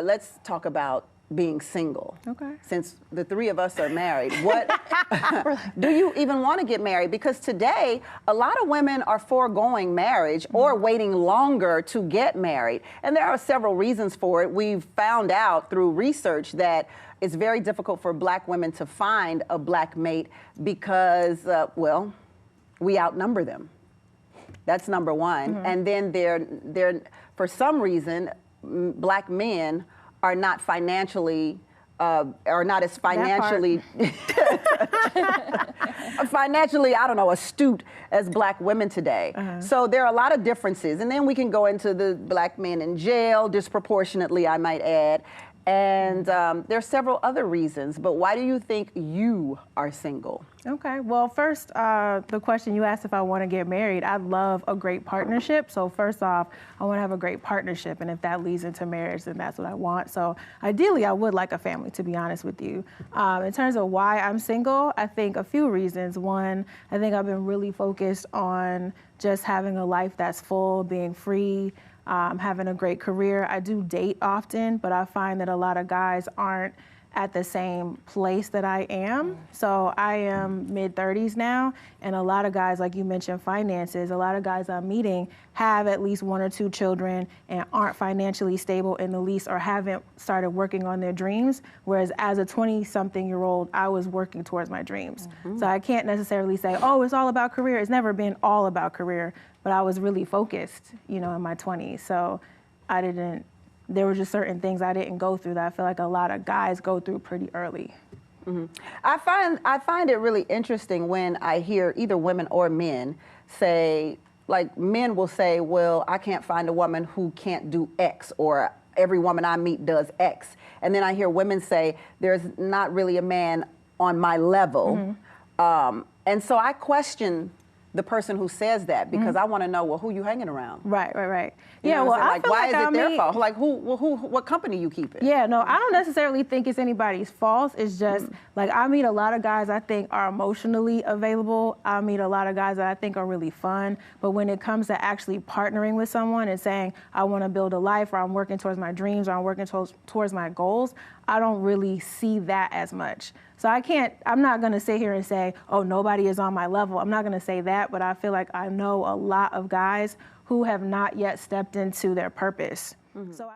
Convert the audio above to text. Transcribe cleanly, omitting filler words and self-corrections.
let's talk about being single. Okay. Since the three of us are married, what do you even want to get married? Because today, a lot of women are foregoing marriage or waiting longer to get married. And there are several reasons for it. We've found out through research that it's very difficult for Black women to find a Black mate because, well, we outnumber them. That's number one. And then they're for some reason, Black men are not financially, are not as financially, financially, I don't know, astute as Black women today. So there are a lot of differences. And then we can go into the Black men in jail, disproportionately, I might add. And there are several other reasons, but why do you think you are single? Okay, well, first, the question you asked if I want to get married, I love a great partnership. So first off, I want to have a great partnership, and if that leads into marriage, then that's what I want. So ideally, I would like a family, to be honest with you. In terms of why I'm single, I think a few reasons. One, I think I've been really focused on just having a life that's full, being free, having a great career. I do date often, but I find that a lot of guys aren't at the same place that I am. So I am mid-30s now, and a lot of guys, like you mentioned, finances, a lot of guys I'm meeting have at least 1 or 2 children and aren't financially stable in the least or haven't started working on their dreams, whereas as a 20-something-year-old, I was working towards my dreams. So I can't necessarily say, oh, it's all about career. It's never been all about career, but I was really focused, you know, in my 20s. So there were just certain things I didn't go through that I feel like a lot of guys go through pretty early. I find it really interesting when I hear either women or men say, like men will say, well, I can't find a woman who can't do X, or every woman I meet does X. And then I hear women say, there's not really a man on my level. And so I question the person who says that because I want to know, well, who you hanging around? Right. You Yeah, know well, I feel why like is it their fault? Like, what company you keeping? Yeah, no, I don't necessarily think it's anybody's fault. It's just, like, I meet a lot of guys I think are emotionally available. I meet a lot of guys that I think are really fun. But when it comes to actually partnering with someone and saying, I want to build a life, or I'm working towards my dreams, or I'm working towards my goals, I don't really see that as much. So I'm not gonna sit here and say, oh, nobody is on my level. I'm not gonna say that, but I feel like I know a lot of guys who have not yet stepped into their purpose. So